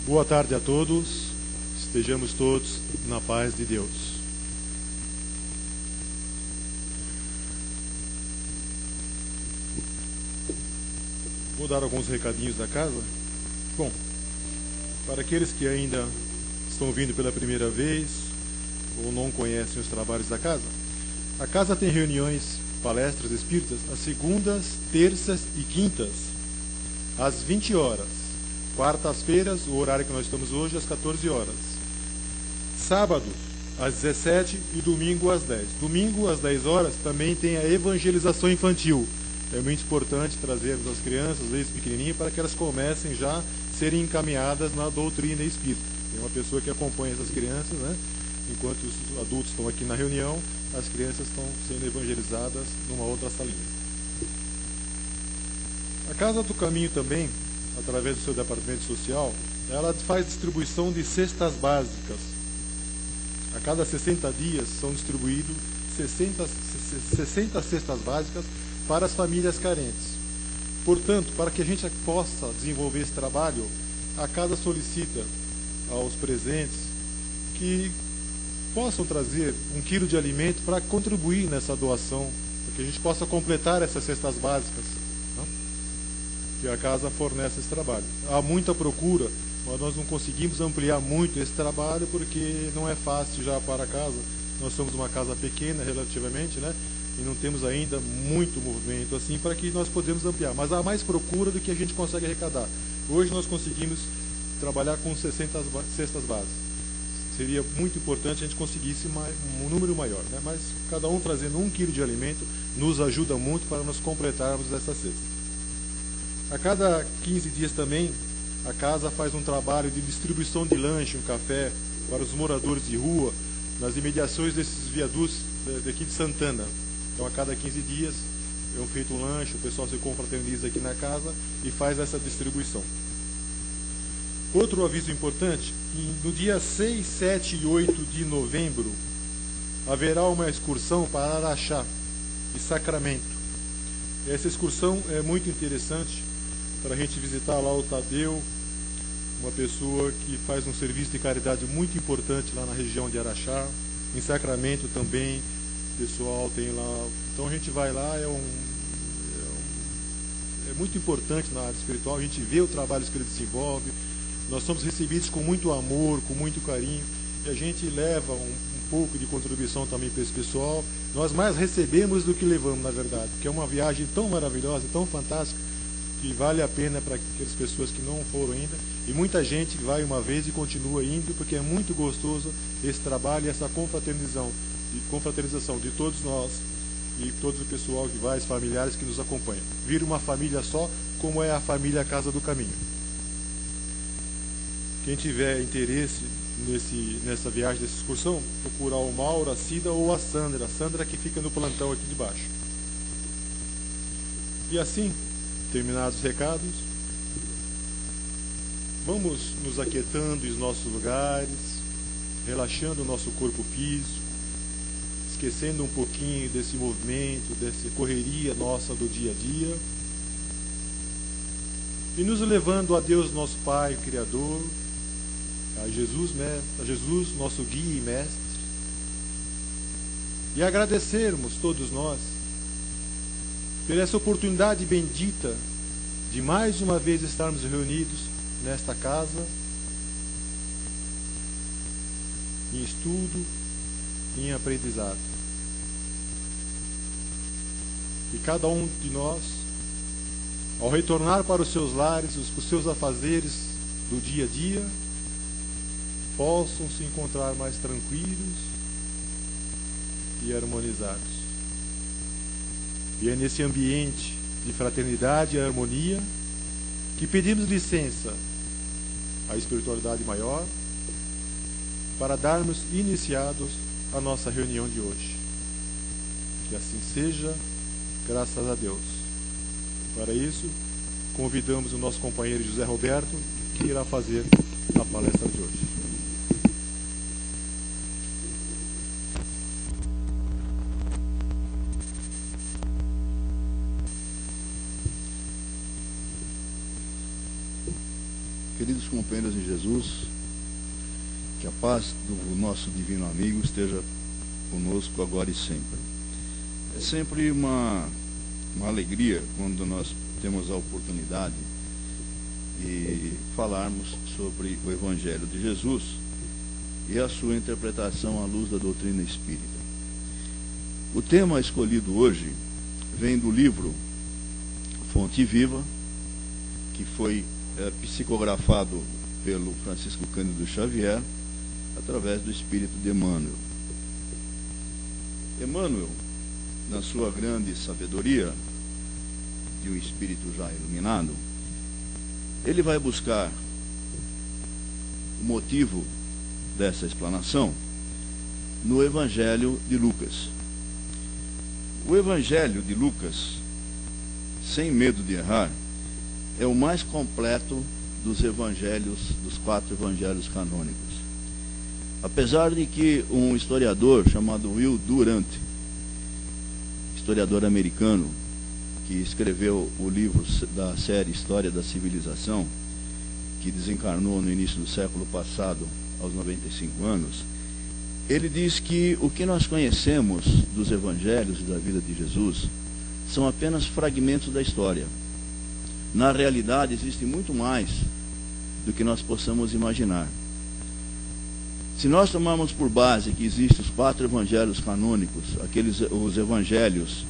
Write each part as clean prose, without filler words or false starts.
Boa tarde a todos, estejamos todos na paz de Deus. Vou dar alguns recadinhos da casa. Bom, para aqueles que ainda estão vindo pela primeira vez ou não conhecem os trabalhos da casa, a casa tem reuniões, palestras espíritas, às segundas, terças e quintas, às 20 horas. Quartas-feiras, o horário que nós estamos hoje, às 14 horas. Sábados, às 17 e domingo às 10. Domingo, às 10 horas, também tem a evangelização infantil. É muito importante trazermos as crianças, desde pequenininho, para que elas comecem já a serem encaminhadas na doutrina espírita. Tem uma pessoa que acompanha essas crianças, né? Enquanto os adultos estão aqui na reunião, as crianças estão sendo evangelizadas numa outra salinha. A Casa do Caminho também, através do seu departamento social, ela faz distribuição de cestas básicas. A cada 60 dias são distribuídos 60 cestas básicas para as famílias carentes. Portanto, para que a gente possa desenvolver esse trabalho, a casa solicita aos presentes que possam trazer 1 quilo de alimento para contribuir nessa doação, para que a gente possa completar essas cestas básicas, né, que a casa fornece esse trabalho. Há muita procura, mas nós não conseguimos ampliar muito esse trabalho porque não é fácil já para a casa. Nós somos uma casa pequena relativamente, né? E não temos ainda muito movimento assim para que nós podemos ampliar. Mas há mais procura do que a gente consegue arrecadar. Hoje nós conseguimos trabalhar com 60 cestas básicas. Seria muito importante a gente conseguisse um número maior, né? Mas cada um trazendo 1 quilo de alimento nos ajuda muito para nós completarmos essa cesta. A cada 15 dias também, a casa faz um trabalho de distribuição de lanche, um café para os moradores de rua, nas imediações desses viadutos daqui de Santana. Então, a cada 15 dias é feito um lanche, o pessoal se confraterniza aqui na casa e faz essa distribuição. Outro aviso importante, no dia 6, 7 e 8 de novembro, haverá uma excursão para Araxá e Sacramento. Essa excursão é muito interessante para a gente visitar lá o Tadeu, uma pessoa que faz um serviço de caridade muito importante lá na região de Araxá. Em Sacramento também, o pessoal tem lá. Então a gente vai lá, é muito importante na área espiritual, a gente vê o trabalho que ele desenvolve. Nós somos recebidos com muito amor, com muito carinho, e a gente leva um pouco de contribuição também para esse pessoal. Nós mais recebemos do que levamos, na verdade, porque é uma viagem tão maravilhosa, tão fantástica, que vale a pena para aquelas pessoas que não foram ainda. E muita gente vai uma vez e continua indo, porque é muito gostoso esse trabalho e essa confraternização de todos nós e todo o pessoal que vai, os familiares que nos acompanham. Vira uma família só, como é a família Casa do Caminho. Quem tiver interesse nessa viagem, dessa excursão, procurar o Mauro, a Cida ou a Sandra que fica no plantão aqui de baixo. E assim, terminados os recados, vamos nos aquietando em nossos lugares, relaxando o nosso corpo físico, esquecendo um pouquinho desse movimento, dessa correria nossa do dia a dia, e nos levando a Deus, nosso Pai, Criador, a Jesus, nosso guia e mestre, e agradecermos todos nós por essa oportunidade bendita de mais uma vez estarmos reunidos nesta casa, em estudo, em aprendizado. E cada um de nós, ao retornar para os seus lares, os seus afazeres do dia a dia, possam se encontrar mais tranquilos e harmonizados. E é nesse ambiente de fraternidade e harmonia que pedimos licença à espiritualidade maior para darmos iniciados à nossa reunião de hoje. Que assim seja, graças a Deus. Para isso, convidamos o nosso companheiro José Roberto, que irá fazer a palestra de hoje. queridos companheiros de Jesus, que a paz do nosso divino amigo esteja conosco agora e sempre. É sempre uma alegria quando nós temos a oportunidade de falarmos sobre o Evangelho de Jesus e a sua interpretação à luz da doutrina espírita. O tema escolhido hoje vem do livro Fonte Viva, que foi psicografado pelo Francisco Cândido Xavier, através do espírito de Emmanuel. Emmanuel, na sua grande sabedoria, de um espírito já iluminado, ele vai buscar o motivo dessa explanação no Evangelho de Lucas. O Evangelho de Lucas, sem medo de errar, é o mais completo dos evangelhos, dos 4 evangelhos canônicos. Apesar de que um historiador chamado Will Durant, historiador americano, que escreveu o livro da série História da Civilização, que desencarnou no início do século passado, aos 95 anos, ele diz que o que nós conhecemos dos evangelhos e da vida de Jesus são apenas fragmentos da história. Na realidade, existe muito mais do que nós possamos imaginar. Se nós tomarmos por base que existem os 4 evangelhos canônicos, os evangelhos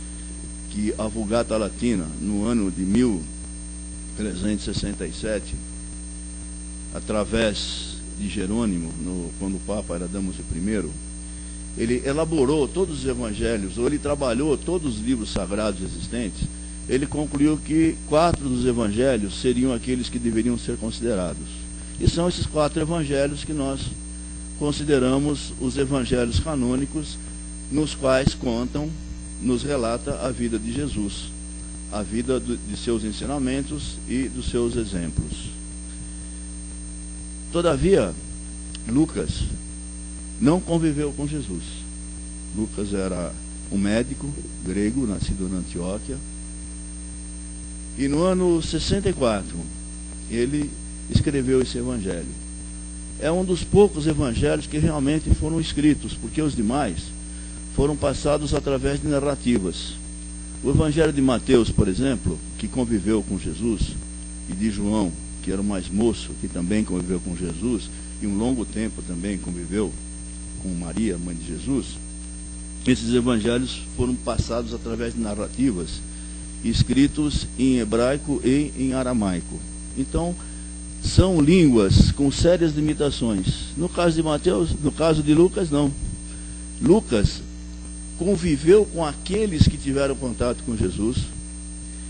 que a Vulgata Latina, no ano de 1367, através de Jerônimo, quando o Papa era Damaso I, ele elaborou todos os evangelhos, ou ele trabalhou todos os livros sagrados existentes. Ele concluiu que 4 dos evangelhos seriam aqueles que deveriam ser considerados. E são esses 4 evangelhos que nós consideramos os evangelhos canônicos, nos quais nos relata a vida de Jesus, a vida de seus ensinamentos e dos seus exemplos. Todavia, Lucas não conviveu com Jesus. Lucas era um médico grego, nascido na Antioquia, e no ano 64, ele escreveu esse evangelho. É um dos poucos evangelhos que realmente foram escritos, porque os demais foram passados através de narrativas. O evangelho de Mateus, por exemplo, que conviveu com Jesus, e de João, que era o mais moço, que também conviveu com Jesus, e um longo tempo também conviveu com Maria, mãe de Jesus, esses evangelhos foram passados através de narrativas, escritos em hebraico e em aramaico. Então, são línguas com sérias limitações. No caso de Mateus, no caso de Lucas, não. Lucas conviveu com aqueles que tiveram contato com Jesus.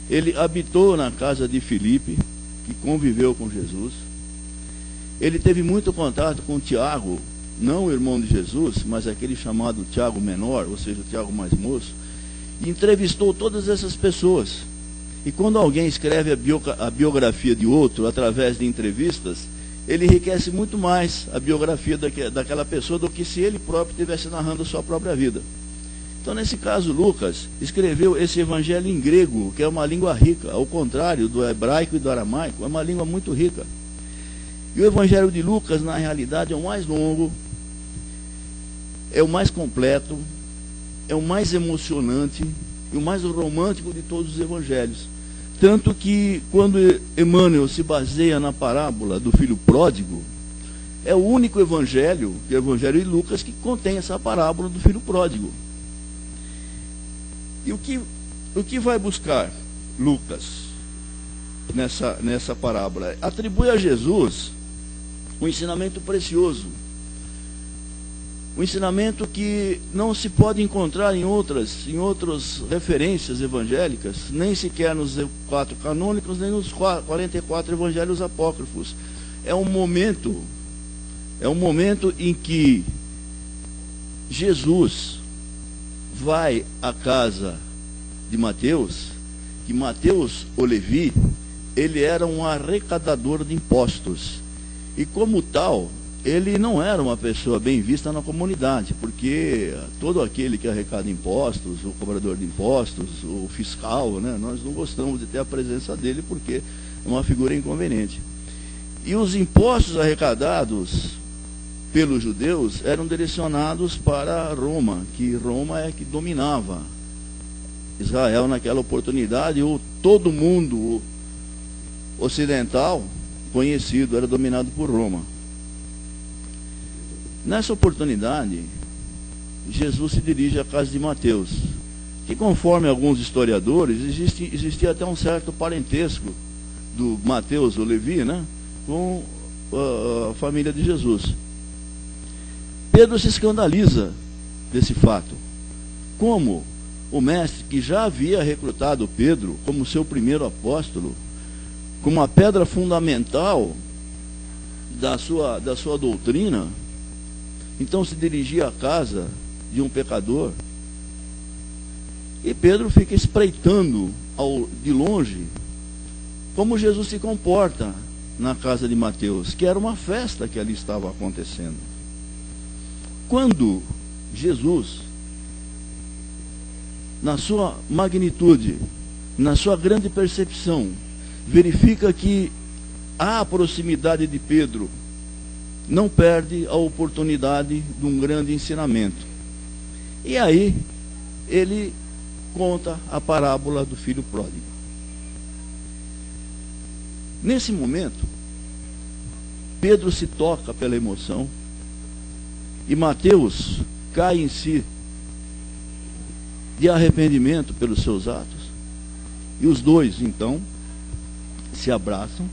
Ele habitou na casa de Filipe, que conviveu com Jesus. Ele teve muito contato com Tiago, não o irmão de Jesus, mas aquele chamado Tiago menor, ou seja, o Tiago mais moço. E entrevistou todas essas pessoas. E quando alguém escreve a biografia de outro através de entrevistas, ele enriquece muito mais a biografia daquela pessoa do que se ele próprio estivesse narrando a sua própria vida. Então, nesse caso, Lucas escreveu esse evangelho em grego, que é uma língua rica, ao contrário do hebraico e do aramaico, é uma língua muito rica. E o evangelho de Lucas, na realidade, é o mais longo, é o mais completo, é o mais emocionante e o mais romântico de todos os evangelhos. Tanto que, quando Emmanuel se baseia na parábola do filho pródigo, é o único evangelho, que é o evangelho de Lucas, que contém essa parábola do filho pródigo. E o que vai buscar Lucas nessa parábola? Atribui a Jesus um ensinamento precioso. Um ensinamento que não se pode encontrar em outras referências evangélicas, nem sequer nos 4 canônicos, nem nos 44 evangelhos apócrifos. É um momento em que Jesus vai à casa de Mateus, que Mateus, o Levi, ele era um arrecadador de impostos. E como tal, ele não era uma pessoa bem vista na comunidade, porque todo aquele que arrecada impostos, o cobrador de impostos, o fiscal, né, nós não gostamos de ter a presença dele, porque é uma figura inconveniente. E os impostos arrecadados pelos judeus eram direcionados para Roma, que Roma é que dominava Israel naquela oportunidade, ou todo mundo ocidental conhecido era dominado por Roma. Nessa oportunidade, Jesus se dirige à casa de Mateus, que, conforme alguns historiadores, existia até um certo parentesco do Mateus, o Levi, né, com a família de Jesus. Pedro se escandaliza desse fato. Como o mestre, que já havia recrutado Pedro como seu primeiro apóstolo, como uma pedra fundamental da sua doutrina, então se dirigia à casa de um pecador, e Pedro fica espreitando de longe como Jesus se comporta na casa de Mateus, que era uma festa que ali estava acontecendo. Quando Jesus, na sua magnitude, na sua grande percepção, verifica que a proximidade de Pedro não perde a oportunidade de um grande ensinamento. E aí, ele conta a parábola do filho pródigo. Nesse momento, Pedro se toca pela emoção e Mateus cai em si de arrependimento pelos seus atos. E os dois, então, se abraçam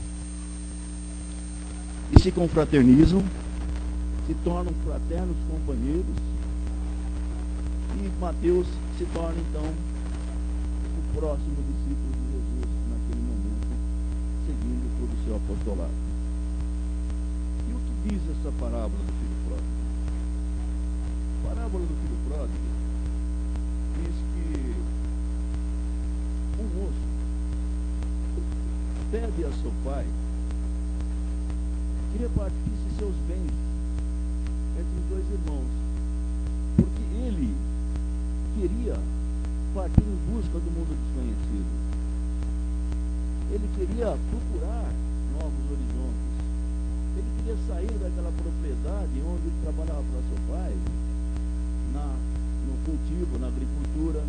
e se confraternizam, se tornam fraternos companheiros, e Mateus se torna, então, o próximo discípulo de Jesus naquele momento, seguindo todo o seu apostolado. E o que diz essa parábola do filho pródigo? A parábola do filho pródigo diz que um moço pede a seu pai que repartisse seus bens entre os dois irmãos, porque ele queria partir em busca do mundo desconhecido. Ele queria procurar novos horizontes. Ele queria sair daquela propriedade onde ele trabalhava para seu pai, no cultivo, na agricultura,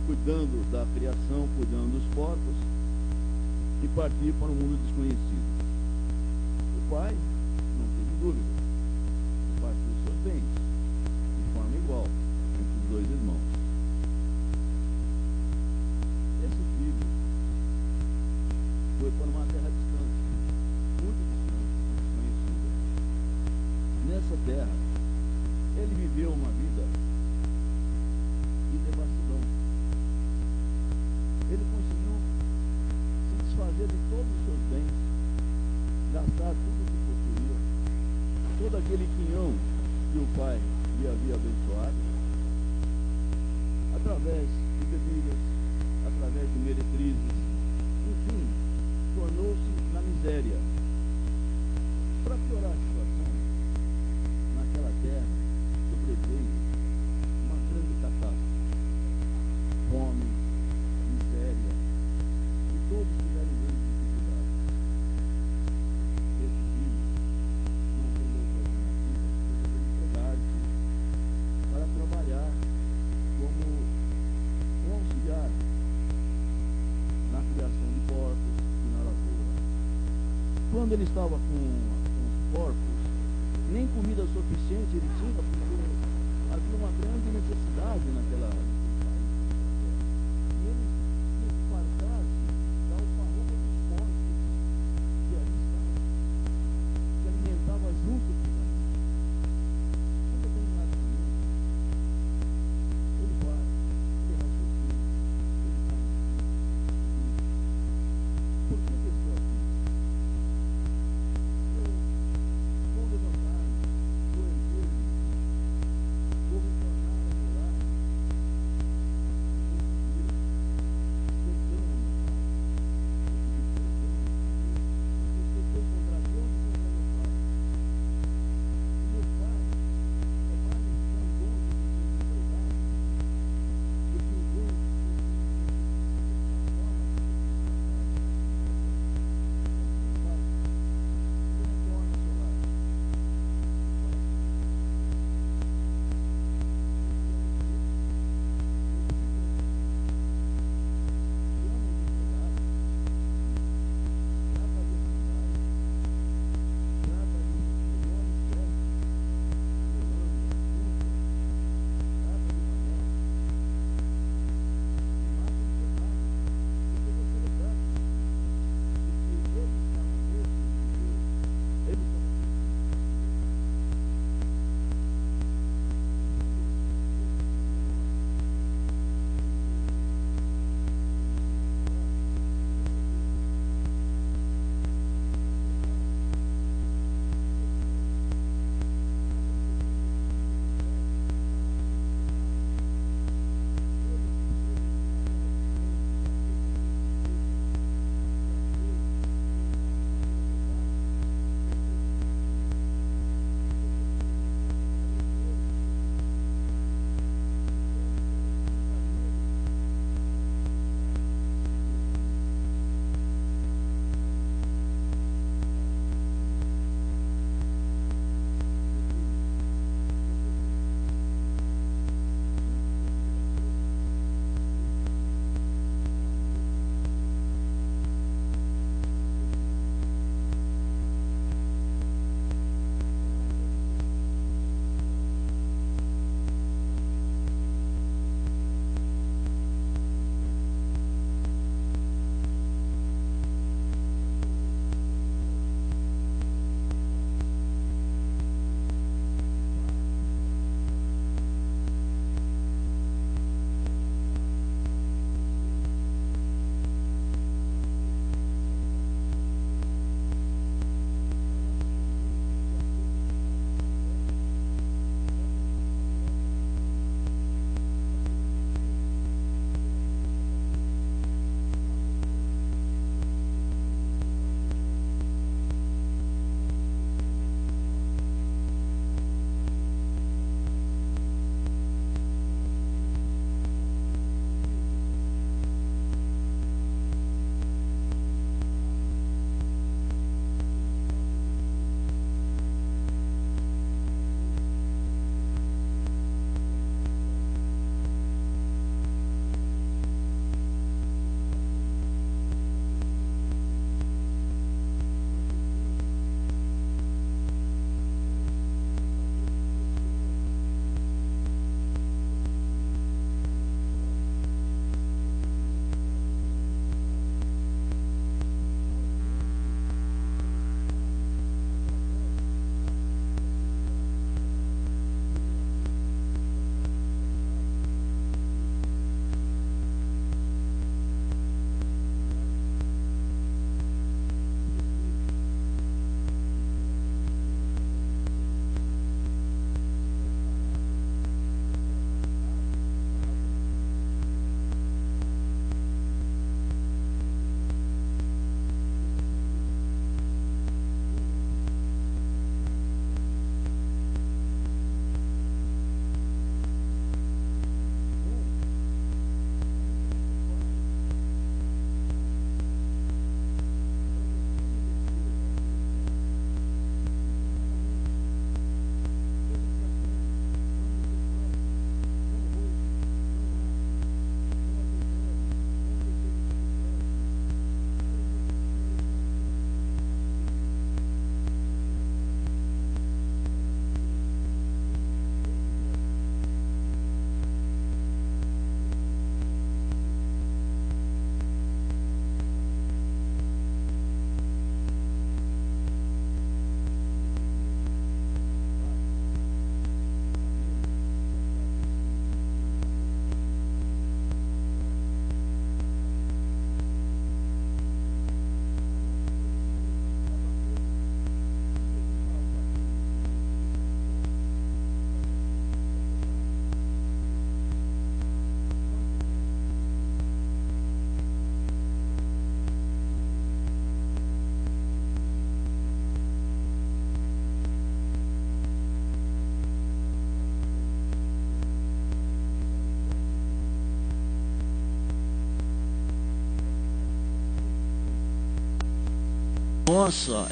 cuidando da criação, cuidando dos porcos, e partir para um mundo desconhecido. O pai não teve dúvida, partiu seus bens de forma igual entre os dois irmãos. Esse filho foi para uma terra distante, muito distante, desconhecida. Nessa terra, ele viveu uma vida de devassidão. Ele conseguiu se desfazer de todos os seus bens, gastar tudo o que possuía, todo aquele quinhão que o pai lhe havia abençoado, através de bebidas, através de meretrizes, enfim, tornou-se na miséria. Para piorar a situação, naquela terra sobreveio uma grande catástrofe, fome, miséria, e todos tiveram grandes dificuldades. Esse filho não teve outra alternativa do que empregar-se para trabalhar como um auxiliar na criação de porcos e na lavoura. Quando ele estava com os porcos, nem comida suficiente ele tinha, porque havia uma grande necessidade naquele país. E ele tinha que fartar-se da alfarroba dos porcos que ali estavam, que alimentava junto com os animais. Num determinado momento, ele vai, ele raciocina, ele está por que eu estou aqui? Eu vou levantar-me, vou erguer-me, vou retornar a morar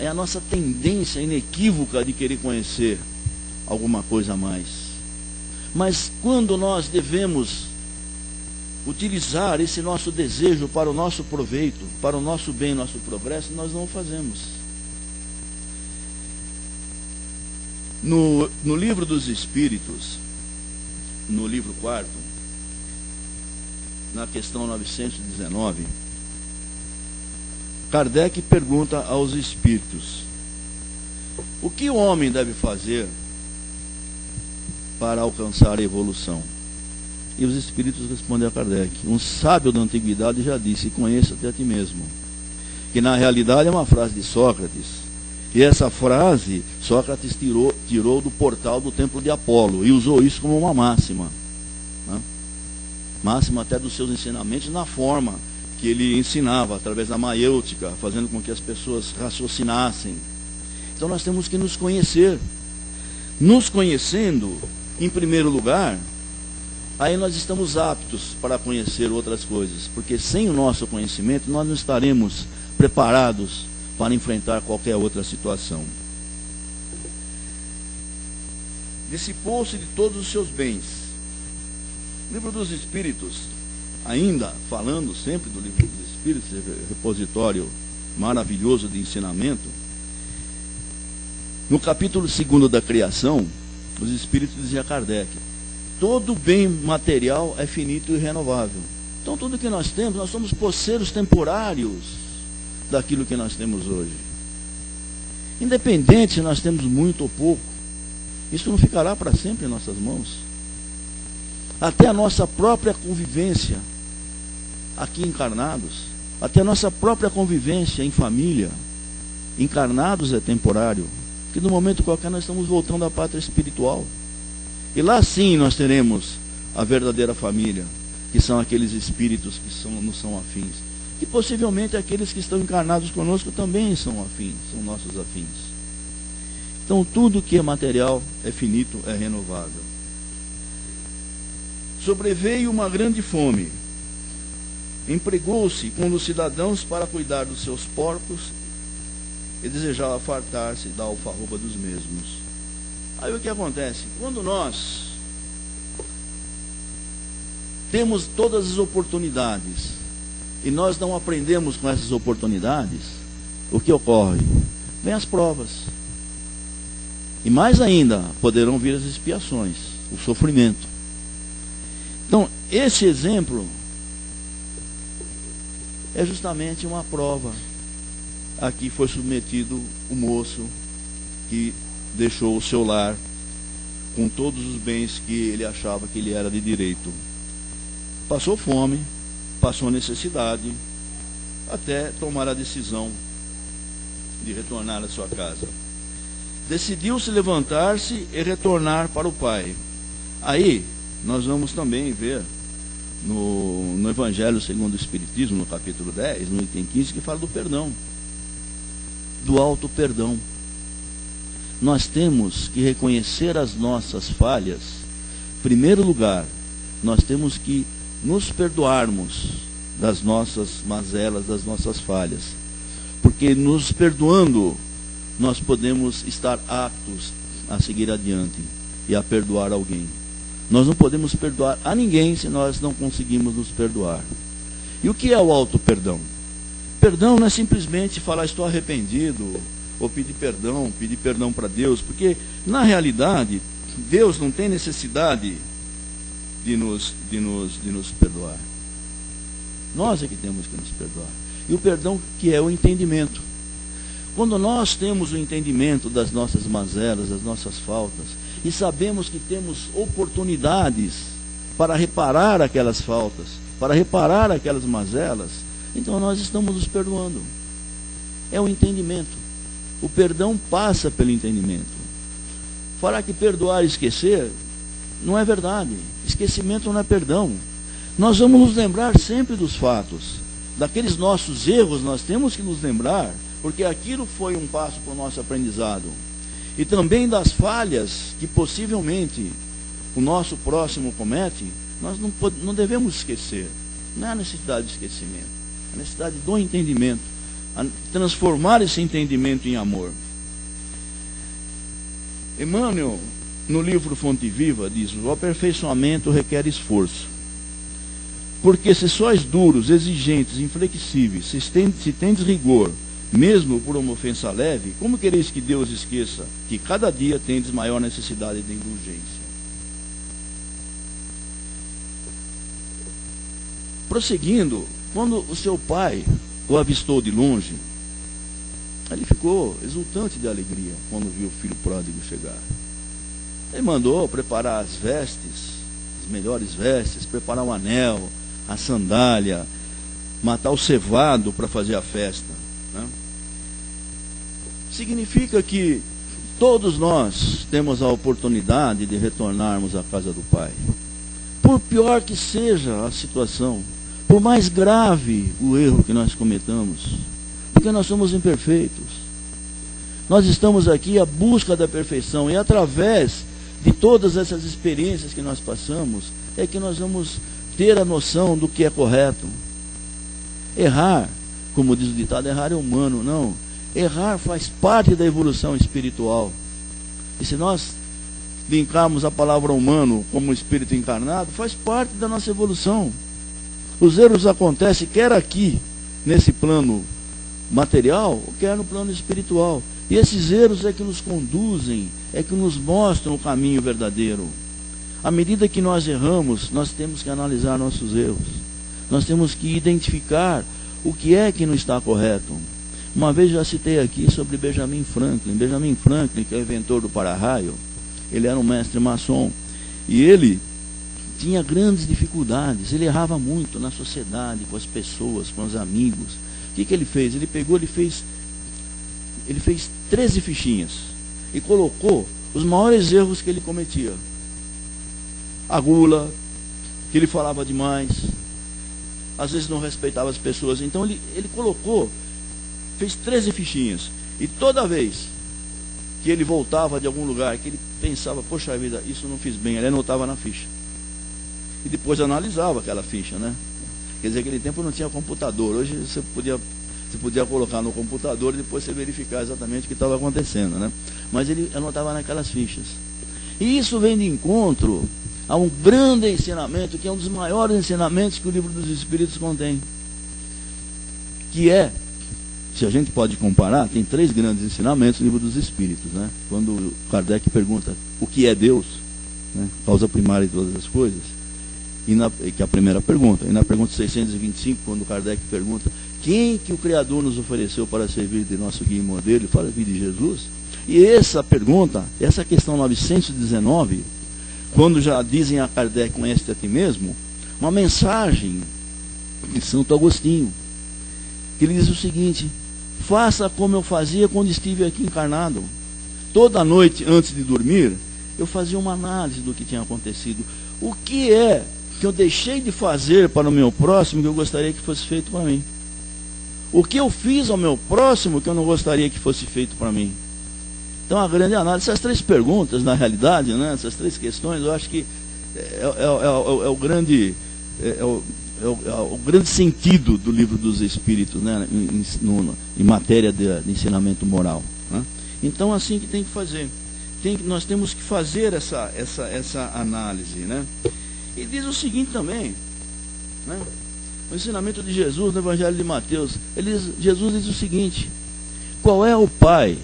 a nossa tendência inequívoca de querer conhecer alguma coisa a mais. Mas quando nós devemos utilizar esse nosso desejo para o nosso proveito, para o nosso bem, nosso progresso, nós não o fazemos. No livro dos Espíritos, no livro 4, na questão 919, Kardec pergunta aos espíritos: o que o homem deve fazer para alcançar a evolução? E os espíritos respondem a Kardec: um sábio da antiguidade já disse, conheça-te a ti mesmo. Que na realidade é uma frase de Sócrates. E essa frase Sócrates tirou do portal do templo de Apolo e usou isso como uma máxima, né? Máxima até dos seus ensinamentos, na forma que ele ensinava, através da maiêutica, fazendo com que as pessoas raciocinassem. Então nós temos que nos conhecer. Nos conhecendo, em primeiro lugar, aí nós estamos aptos para conhecer outras coisas, porque sem o nosso conhecimento nós não estaremos preparados para enfrentar qualquer outra situação. Dissipou-se de todos os seus bens. Livro dos Espíritos, ainda falando sempre do Livro dos Espíritos, repositório maravilhoso de ensinamento, no capítulo 2 da criação, os Espíritos diziam a Kardec: todo bem material é finito e renovável. Então tudo que nós temos, nós somos poceiros temporários daquilo que nós temos hoje. Independente se nós temos muito ou pouco, isso não ficará para sempre em nossas mãos. Até a nossa própria convivência aqui encarnados, até a nossa própria convivência em família, encarnados, é temporário, que no momento qualquer nós estamos voltando à pátria espiritual. E lá sim nós teremos a verdadeira família, que são aqueles espíritos que nos são afins. E possivelmente aqueles que estão encarnados conosco também são afins, são nossos afins. Então tudo que é material é finito, é renovável. Sobreveio uma grande fome. Empregou-se com os cidadãos para cuidar dos seus porcos e desejava fartar-se da alfarroba dos mesmos. Aí o que acontece? Quando nós temos todas as oportunidades e nós não aprendemos com essas oportunidades, o que ocorre? Vem as provas. E mais ainda, poderão vir as expiações, o sofrimento. Então, esse exemplo é justamente uma prova. Aqui foi submetido o moço que deixou o seu lar com todos os bens que ele achava que ele era de direito. Passou fome, passou necessidade, até tomar a decisão de retornar à sua casa. Decidiu-se levantar-se e retornar para o pai. Aí, nós vamos também ver no Evangelho segundo o Espiritismo, no capítulo 10, no item 15, que fala do perdão, do auto perdão. Nós temos que reconhecer as nossas falhas. Em primeiro lugar, nós temos que nos perdoarmos das nossas mazelas, das nossas falhas. Porque nos perdoando, nós podemos estar aptos a seguir adiante e a perdoar alguém. Nós não podemos perdoar a ninguém se nós não conseguimos nos perdoar. E o que é o auto-perdão? Perdão não é simplesmente falar estou arrependido, ou pedir perdão para Deus, porque na realidade Deus não tem necessidade de nos perdoar. Nós é que temos que nos perdoar. E o perdão que é o entendimento. Quando nós temos o entendimento das nossas mazelas, das nossas faltas, e sabemos que temos oportunidades para reparar aquelas faltas, para reparar aquelas mazelas, então nós estamos nos perdoando. É o entendimento. O perdão passa pelo entendimento. Falar que perdoar e esquecer não é verdade. Esquecimento não é perdão. Nós vamos nos lembrar sempre dos fatos. Daqueles nossos erros nós temos que nos lembrar, porque aquilo foi um passo para o nosso aprendizado. E também das falhas que possivelmente o nosso próximo comete, nós não devemos esquecer. Não é a necessidade de esquecimento, é a necessidade do entendimento, a transformar esse entendimento em amor. Emmanuel, no livro Fonte Viva, diz: o aperfeiçoamento requer esforço. Porque se sois duros, exigentes, inflexíveis, se tendes rigor, mesmo por uma ofensa leve, como quereis que Deus esqueça que cada dia tendes maior necessidade de indulgência? Prosseguindo, quando o seu pai o avistou de longe, ele ficou exultante de alegria quando viu o filho pródigo chegar. Ele mandou preparar as vestes, as melhores vestes, preparar o anel, a sandália, matar o cevado para fazer a festa, né? Significa que todos nós temos a oportunidade de retornarmos à casa do Pai. Por pior que seja a situação, por mais grave o erro que nós cometamos, porque nós somos imperfeitos. Nós estamos aqui à busca da perfeição, e através de todas essas experiências que nós passamos, é que nós vamos ter a noção do que é correto. Errar, como diz o ditado, errar é humano. Não, errar faz parte da evolução espiritual. E se nós linkarmos a palavra humano como espírito encarnado, faz parte da nossa evolução. Os erros acontecem quer aqui, nesse plano material, ou quer no plano espiritual. E esses erros é que nos conduzem, é que nos mostram o caminho verdadeiro. À medida que nós erramos, nós temos que analisar nossos erros. Nós temos que identificar o que é que não está correto. Uma vez já citei aqui sobre Benjamin Franklin. Benjamin Franklin, que é o inventor do para-raio, ele era um mestre maçom. E ele tinha grandes dificuldades. Ele errava muito na sociedade, com as pessoas, com os amigos. O que ele fez? Ele fez 13 fichinhas e colocou os maiores erros que ele cometia. A gula, que ele falava demais, às vezes não respeitava as pessoas. Então ele fez 13 fichinhas, e toda vez que ele voltava de algum lugar, que ele pensava, poxa vida, isso não fiz bem, ele anotava na ficha. E depois analisava aquela ficha, né? Quer dizer, naquele tempo não tinha computador. Hoje você podia colocar no computador e depois você verificar exatamente o que estava acontecendo, né? Mas ele anotava naquelas fichas. E isso vem de encontro a um grande ensinamento, que é um dos maiores ensinamentos que o Livro dos Espíritos contém. Que é, se a gente pode comparar, tem 3 grandes ensinamentos no Livro dos Espíritos, né? Quando Kardec pergunta o que é Deus, né? Causa primária de todas as coisas, que é a primeira pergunta. E na pergunta 625, quando Kardec pergunta quem que o Criador nos ofereceu para servir de nosso guia e modelo, ele fala de Jesus. E essa pergunta, essa questão 919, quando já dizem a Kardec, conhece-te a ti mesmo, uma mensagem de Santo Agostinho, que ele diz o seguinte: faça como eu fazia quando estive aqui encarnado. Toda noite, antes de dormir, eu fazia uma análise do que tinha acontecido. O que é que eu deixei de fazer para o meu próximo que eu gostaria que fosse feito para mim? O que eu fiz ao meu próximo que eu não gostaria que fosse feito para mim? Então, a grande análise, essas 3 perguntas, na realidade, né, essas 3 questões, eu acho que é o grande sentido do Livro dos Espíritos, né, em matéria de ensinamento moral, né? Então, assim que tem que fazer. Nós temos que fazer essa análise, né? E diz o seguinte também, né? O ensinamento de Jesus no Evangelho de Mateus, Jesus diz o seguinte: qual é o pai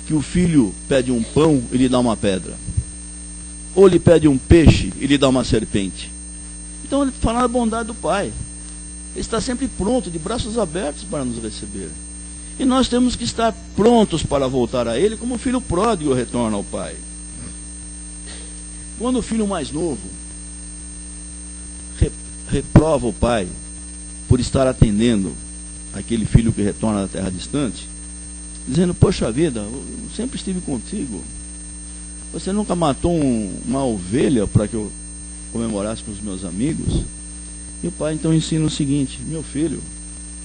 que o filho pede um pão e lhe dá uma pedra? Ou lhe pede um peixe e lhe dá uma serpente? Então ele fala da bondade do pai. Ele está sempre pronto, de braços abertos para nos receber. E nós temos que estar prontos para voltar a ele, como o filho pródigo retorna ao pai. Quando o filho mais novo reprova o pai por estar atendendo aquele filho que retorna da terra distante, dizendo: poxa vida, eu sempre estive contigo, você nunca matou uma ovelha para que eu comemorasse com os meus amigos? E o pai então ensina o seguinte: meu filho,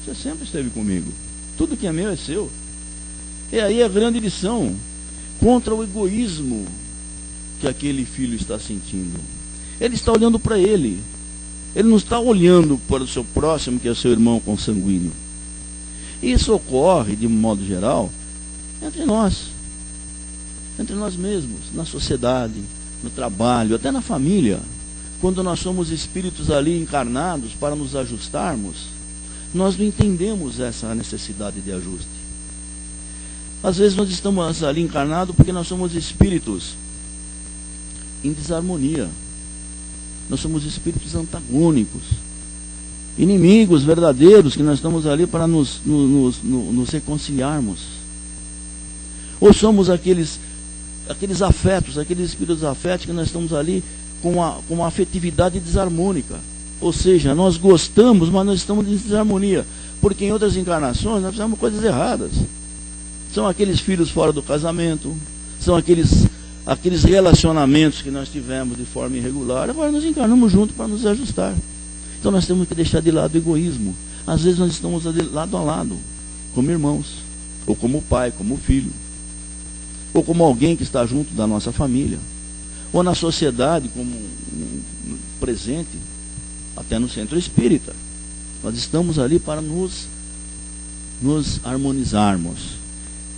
você sempre esteve comigo, tudo que é meu é seu. E aí a grande lição contra o egoísmo que aquele filho está sentindo. Ele está olhando para ele não está olhando para o seu próximo, que é o seu irmão consanguíneo. Isso ocorre, de modo geral, entre nós mesmos, na sociedade, no trabalho, até na família. Quando nós somos espíritos ali encarnados para nos ajustarmos, nós não entendemos essa necessidade de ajuste. Às vezes nós estamos ali encarnados porque nós somos espíritos em desarmonia. Nós somos espíritos antagônicos, inimigos verdadeiros, que nós estamos ali para nos reconciliarmos. Ou somos aqueles afetos, aqueles espíritos afetos que nós estamos ali com uma afetividade desarmônica. Ou seja, nós gostamos, mas nós estamos em desarmonia, porque em outras encarnações nós fizemos coisas erradas. São aqueles filhos fora do casamento, são aqueles relacionamentos que nós tivemos de forma irregular. Agora nós encarnamos junto para nos ajustar. Então nós temos que deixar de lado o egoísmo. Às vezes nós estamos lado a lado, como irmãos, ou como pai, como filho, ou como alguém que está junto da nossa família, ou na sociedade como presente, até no centro espírita. Nós estamos ali para nos harmonizarmos.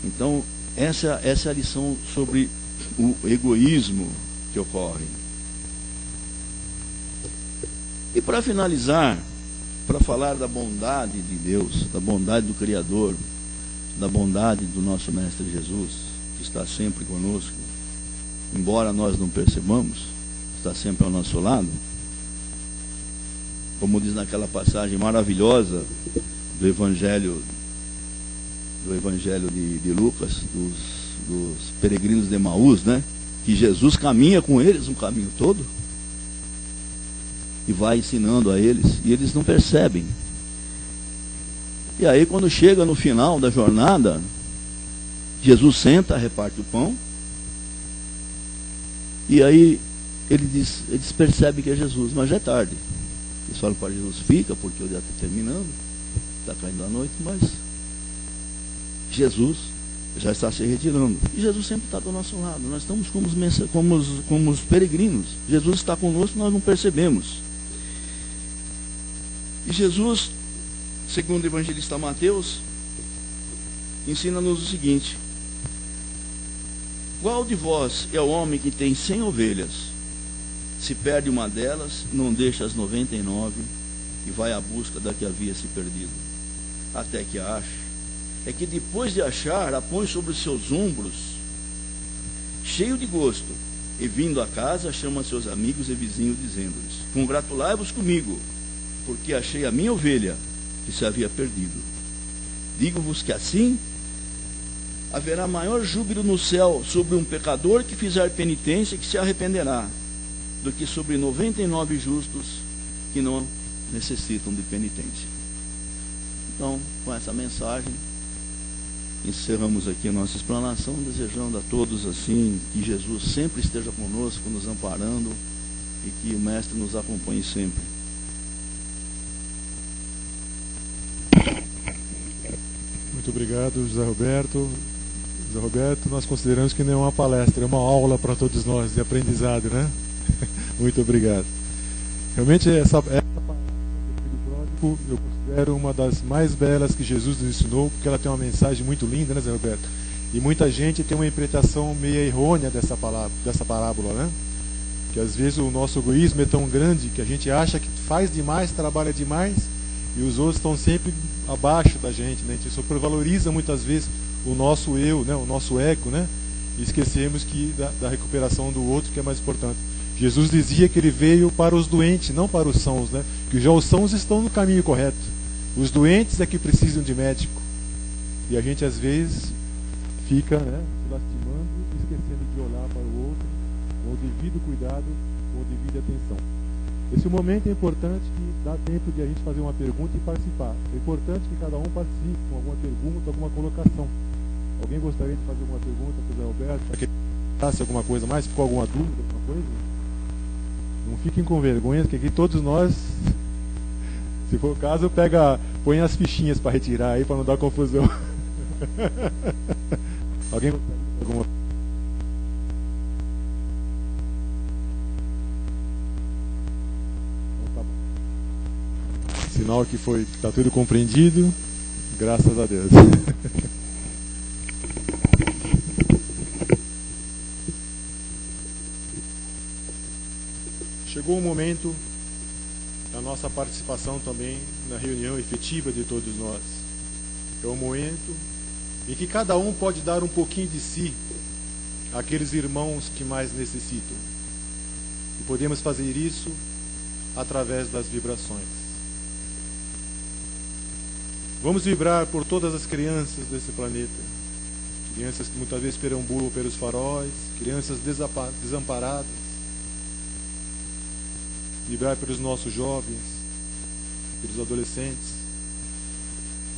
Então, essa é a lição sobre o egoísmo que ocorre. E para finalizar, para falar da bondade de Deus, da bondade do Criador, da bondade do nosso Mestre Jesus, que está sempre conosco, embora nós não percebamos, está sempre ao nosso lado. Como diz naquela passagem maravilhosa do Evangelho de Lucas, dos peregrinos de Emaús, né? Que Jesus caminha com eles um caminho todo e vai ensinando a eles, e eles não percebem. E aí, quando chega no final da jornada, Jesus senta, reparte o pão, e aí eles percebem que é Jesus, mas já é tarde. Eles falam para Jesus: fica, porque o dia está terminando, está caindo a noite, mas Jesus já está se retirando. E Jesus sempre está do nosso lado. Nós estamos como os peregrinos. Jesus está conosco, nós não percebemos. E Jesus, segundo o evangelista Mateus, ensina-nos o seguinte: qual de vós é o homem que tem 100 ovelhas? Se perde uma delas, não deixa as 99 e vai à busca da que havia se perdido, até que a ache. É que depois de achar, a põe sobre os seus ombros, cheio de gosto, e vindo a casa, chama seus amigos e vizinhos, dizendo-lhes: congratulai-vos comigo, porque achei a minha ovelha que se havia perdido. Digo-vos que assim haverá maior júbilo no céu sobre um pecador que fizer penitência e que se arrependerá, do que sobre 99 justos que não necessitam de penitência. Então, com essa mensagem, encerramos aqui a nossa explanação, desejando a todos assim que Jesus sempre esteja conosco, nos amparando, e que o Mestre nos acompanhe sempre. Muito obrigado, José Roberto. José Roberto, nós consideramos que não é uma palestra, é uma aula para todos nós de aprendizado, né? Muito obrigado. Realmente essa palavra do filho pródigo eu considero uma das mais belas que Jesus nos ensinou, porque ela tem uma mensagem muito linda, né, Zé Roberto? E muita gente tem uma interpretação meio errônea dessa parábola, né? Que às vezes o nosso egoísmo é tão grande que a gente acha que faz demais, trabalha demais, e os outros estão sempre abaixo da gente, né? A gente supervaloriza muitas vezes o nosso eu, né? O nosso ego, né? E esquecemos que da recuperação do outro, que é mais importante. Jesus dizia que ele veio para os doentes, não para os sãos, né? Que já os sãos estão no caminho correto. Os doentes é que precisam de médico. E a gente às vezes fica, né, se lastimando, esquecendo de olhar para o outro com o devido cuidado, com a devida atenção. Esse momento é importante, que dá tempo de a gente fazer uma pergunta e participar. É importante que cada um participe com alguma pergunta, alguma colocação. Alguém gostaria de fazer alguma pergunta para o Zé Roberto? Para que ele faça alguma coisa mais? Ficou alguma dúvida, alguma coisa? Não fiquem com vergonha, porque aqui todos nós, se for o caso, põe as fichinhas para retirar aí, para não dar confusão. Alguém gostaria de alguma coisa? Sinal que está tudo compreendido. Graças a Deus. Chegou o momento da nossa participação também na reunião efetiva de todos nós. É o momento em que cada um pode dar um pouquinho de si àqueles irmãos que mais necessitam. E podemos fazer isso através das vibrações. Vamos vibrar por todas as crianças desse planeta. Crianças que muitas vezes perambulam pelos faróis, crianças desamparadas. Vibrar pelos nossos jovens, pelos adolescentes,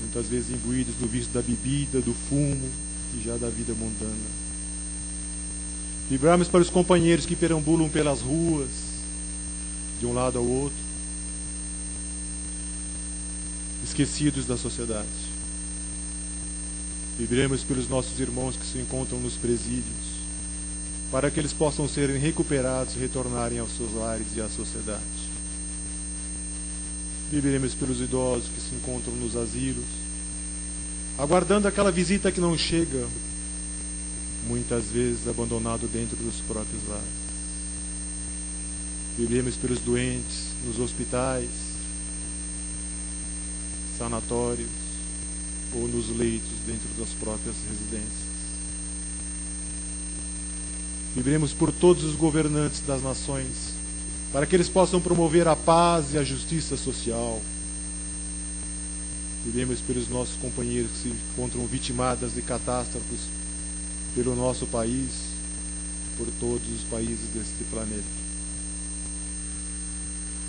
muitas vezes imbuídos do vício da bebida, do fumo e já da vida mundana. Vibrarmos para os companheiros que perambulam pelas ruas, de um lado ao outro, esquecidos da sociedade. Vibremos pelos nossos irmãos que se encontram nos presídios, para que eles possam serem recuperados e retornarem aos seus lares e à sociedade. Vibremos pelos idosos que se encontram nos asilos, aguardando aquela visita que não chega, muitas vezes abandonado dentro dos próprios lares. Vibremos pelos doentes nos hospitais, sanatórios ou nos leitos dentro das próprias residências. Vibremos por todos os governantes das nações, para que eles possam promover a paz e a justiça social. Vibremos pelos nossos companheiros que se encontram vitimados de catástrofes pelo nosso país, por todos os países deste planeta.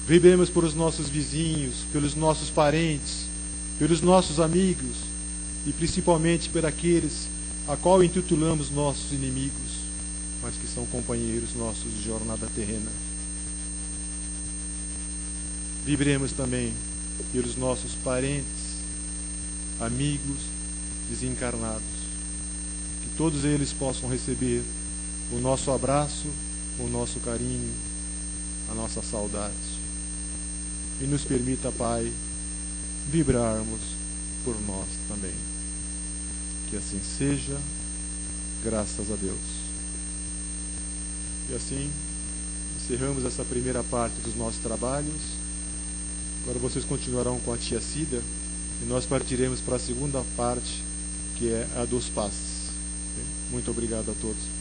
Vibremos por os nossos vizinhos, pelos nossos parentes, pelos nossos amigos e principalmente por aqueles a qual intitulamos nossos inimigos, mas que são companheiros nossos de jornada terrena. Vibremos também pelos nossos parentes, amigos desencarnados, que todos eles possam receber o nosso abraço, o nosso carinho, a nossa saudade. E nos permita, Pai, vibrarmos por nós também. Que assim seja, graças a Deus. E assim, encerramos essa primeira parte dos nossos trabalhos. Agora vocês continuarão com a tia Cida e nós partiremos para a segunda parte, que é a dos passes. Muito obrigado a todos.